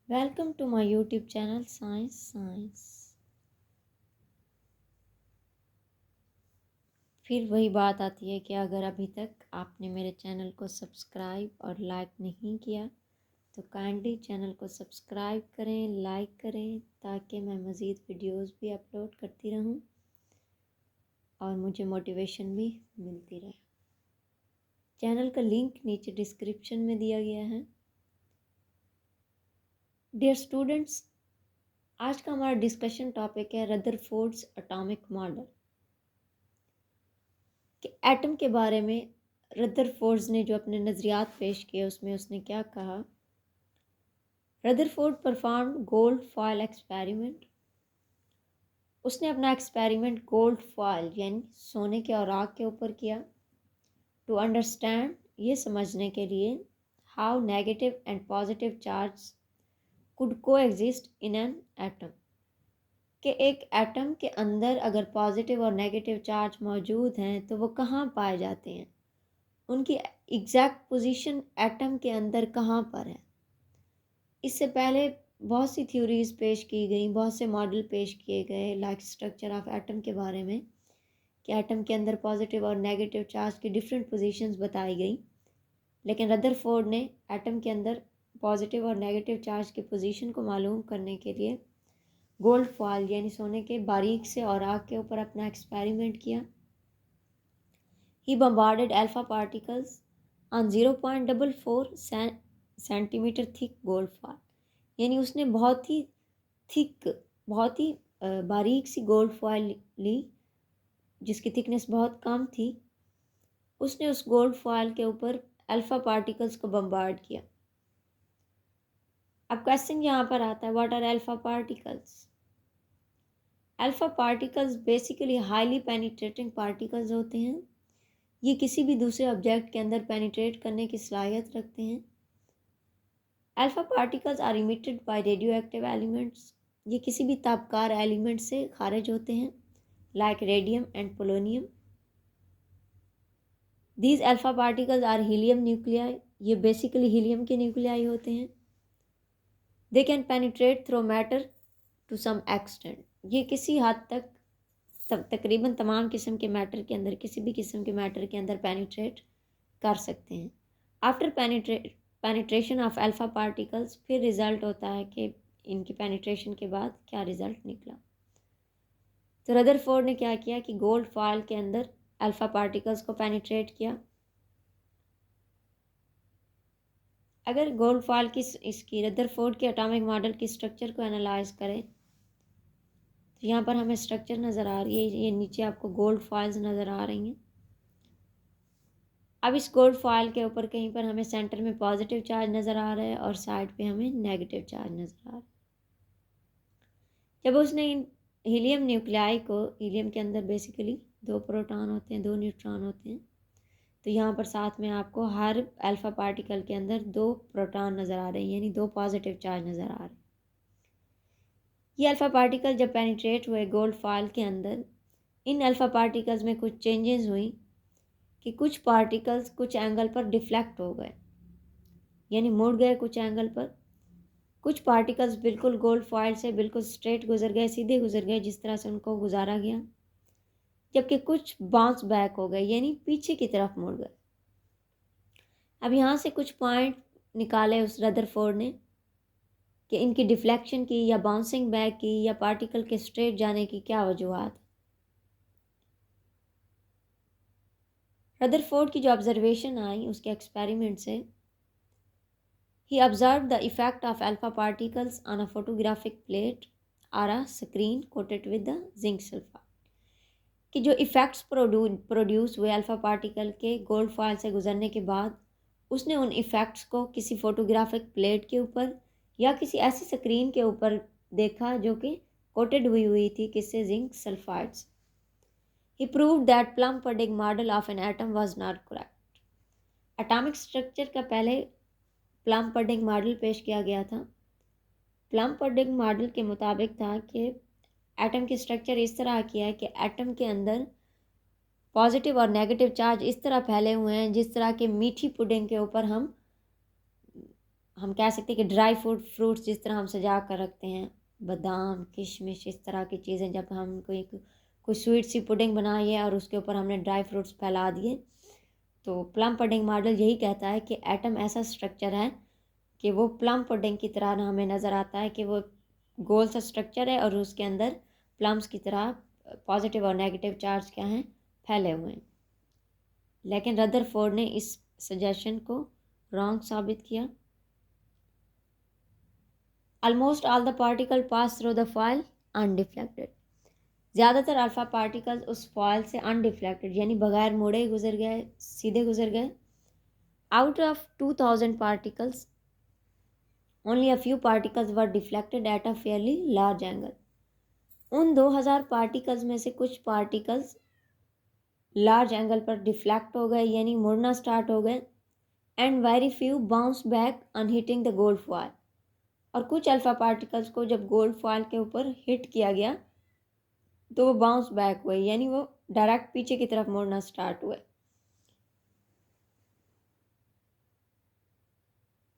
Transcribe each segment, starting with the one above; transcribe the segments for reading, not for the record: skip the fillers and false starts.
Welcome to my YouTube channel science science. फिर वही बात आती है कि अगर अभी तक आपने मेरे चैनल को सब्सक्राइब और लाइक नहीं किया तो काइंडली चैनल को सब्सक्राइब करें, लाइक करें, ताकि मैं मज़ीद वीडियोस भी अपलोड करती रहूं और मुझे मोटिवेशन भी मिलती रहे। चैनल का लिंक नीचे डिस्क्रिप्शन में दिया गया है। डियर स्टूडेंट्स, आज का हमारा डिस्कशन टॉपिक है रदरफोर्ड्स एटॉमिक मॉडल। कि एटम के बारे में रदरफोर्ड ने जो अपने नज़रियात पेश किए उसमें उसने क्या कहा। Rutherford perform gold foil experiment. उसने अपना एक्सपेरिमेंट गोल्ड फॉयल यानी सोने के औराक के ऊपर किया। टू अंडरस्टैंड, ये समझने के लिए how negative and positive charge could को एग्जिस्ट इन एन एटम। कि एक एटम के अंदर अगर पॉजिटिव और नेगेटिव चार्ज मौजूद हैं तो वो कहाँ पाए जाते हैं, उनकी एग्जैक्ट पोजीशन एटम के अंदर कहाँ पर है। इससे पहले बहुत सी थ्योरीज पेश की गई, बहुत से मॉडल पेश किए गए लाइक स्ट्रक्चर ऑफ एटम के बारे में कि एटम के अंदर पॉजिटिव और नेगेटिव चार्ज की डिफरेंट पोजीशंस बताई गई। लेकिन रदरफोर्ड ने एटम के अंदर पॉजिटिव और नेगेटिव चार्ज की पोजीशन को मालूम करने के लिए गोल्ड फॉयल यानी सोने के बारीक से औराक के ऊपर अपना एक्सपेरिमेंट किया। He bombarded alpha particles on 0.44 centimetre thick gold foil, यानी उसने बहुत ही थिक, बहुत ही बारीक सी गोल्ड फॉयल ली जिसकी थिकनेस बहुत कम थी। उसने उस गोल्ड फॉयल के ऊपर अल्फा पार्टिकल्स को बम्बार्ड किया। अब क्वेश्चन यहाँ पर आता है, what are alpha particles. Alpha particles basically highly penetrating particles होते हैं। ये किसी भी दूसरे ऑब्जेक्ट के अंदर पेनिट्रेट करने की सलाहियत रखते हैं। Alpha particles are emitted by radioactive elements. ये किसी भी तापकार एलिमेंट से खारिज होते हैं like radium and polonium. These alpha particles are helium nuclei. ये बेसिकली हीलियम के न्यूक्लियाई होते हैं। They can penetrate through matter to some extent. ये किसी हद तक तकरीबन तमाम किस्म के मैटर के अंदर, किसी भी किस्म के मैटर के अंदर पेनिट्रेट कर सकते हैं। After penetration of alpha particles, फिर रिज़ल्ट होता है कि इनकी पेनिट्रेशन के बाद क्या रिज़ल्ट निकला। तो रदरफोर्ड ने क्या किया कि गोल्ड फॉयल के अंदर अल्फा पार्टिकल्स को पेनिट्रेट किया। अगर गोल्ड फॉयल की इसकी रदरफोर्ड के एटॉमिक मॉडल की स्ट्रक्चर को एनालाइज करें तो यहाँ पर हमें स्ट्रक्चर नज़र आ रही है। ये नीचे आपको गोल्ड फॉयल्स नज़र आ रही हैं। अब इस गोल्ड फॉयल के ऊपर कहीं पर हमें सेंटर में पॉजिटिव चार्ज नज़र आ रहा है और साइड पे हमें नेगेटिव चार्ज नज़र आ रहा है। जब उसने इन हीलियम न्यूक्लियाई को, हीलियम के अंदर बेसिकली 2 प्रोटॉन होते हैं, 2 न्यूट्रॉन होते हैं, तो यहाँ पर साथ में आपको हर अल्फा पार्टिकल के अंदर 2 प्रोटॉन नज़र आ रहे हैं, यानी 2 पॉजिटिव चार्ज नज़र आ रहे हैं। ये अल्फा पार्टिकल जब पेनिट्रेट हुए गोल्ड फॉयल के अंदर, इन अल्फा पार्टिकल्स में कुछ चेंजेस हुई कि कुछ पार्टिकल्स कुछ एंगल पर डिफ्लेक्ट हो गए, यानी मुड़ गए कुछ एंगल पर। कुछ पार्टिकल्स बिल्कुल गोल्ड फॉयल से बिल्कुल स्ट्रेट गुजर गए, सीधे गुजर गए जिस तरह से उनको गुजारा गया, जबकि कुछ बाउंस बैक हो गए यानी पीछे की तरफ मुड़ गए। अब यहाँ से कुछ पॉइंट निकाले उस रदरफोर्ड ने कि इनकी डिफ्लेक्शन की या बाउंसिंग बैक की या पार्टिकल के स्ट्रेट जाने की क्या वजूहत। रदरफोर्ड की जो ऑब्जर्वेशन आई उसके एक्सपेरिमेंट से, he observed the effect of alpha particles on a photographic plate or a screen coated with the zinc sulfide। कि जो इफ़ेक्ट्स प्रोड्यूस हुए अल्फ़ा पार्टिकल के गोल्ड फॉयल से गुजरने के बाद, उसने उन इफ़ेक्ट्स को किसी फोटोग्राफिक प्लेट के ऊपर या किसी ऐसी स्क्रीन के ऊपर देखा जो कि कोटेड हुई थी किससे, zinc sulphides. He proved that plum pudding model of an atom was not correct. Atomic structure का पहले प्लम पुडिंग मॉडल पेश किया गया था। प्लम पुडिंग मॉडल के मुताबिक था कि एटम की स्ट्रक्चर इस तरह की है कि एटम के अंदर पॉजिटिव और नेगेटिव चार्ज इस तरह फैले हुए हैं जिस तरह के मीठी पुडिंग के ऊपर हम हम कह सकते हैं कि ड्राई फ्रूट्स जिस तरह हम सजा कर रखते हैं, बादाम, किशमिश, इस तरह की चीज़ें, जब हम कोई स्वीट सी पुडिंग बनाई है और उसके ऊपर हमने ड्राई फ्रूट्स फैला दिए, तो प्लम पुडिंग मॉडल यही कहता है कि एटम ऐसा स्ट्रक्चर है कि वो प्लम पुडिंग की तरह हमें नज़र आता है, कि वो गोल सा स्ट्रक्चर है और उसके अंदर प्लम्स की तरह पॉजिटिव और नेगेटिव चार्ज क्या हैं, फैले हुए हैं। लेकिन रदरफोर्ड ने इस सजेशन को रॉन्ग साबित किया। Almost all the particle pass through the foil undeflected. ज़्यादातर अल्फ़ा पार्टिकल्स उस फॉयल से अनडिफ्लेक्टेड यानी बगैर मुड़े गुजर गए, सीधे गुजर गए। Out of 2000 particles only a few particles were deflected at a fairly large angle. उन 2000 पार्टिकल्स में से कुछ पार्टिकल्स लार्ज एंगल पर डिफ्लेक्ट हो गए यानी मुड़ना स्टार्ट हो गए। And very few bounce back on hitting the gold foil. और कुछ अल्फा पार्टिकल्स को जब गोल्ड फॉयल के ऊपर हिट किया गया तो वो बाउंस बैक हुए यानी वो डायरेक्ट पीछे की तरफ मुड़ना स्टार्ट हुए।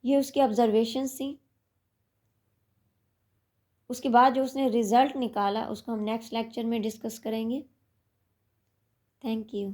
ये उसकी ऑब्जर्वेशंस थी। उसके बाद जो उसने रिज़ल्ट निकाला उसको हम नेक्स्ट लेक्चर में डिस्कस करेंगे। Thank you.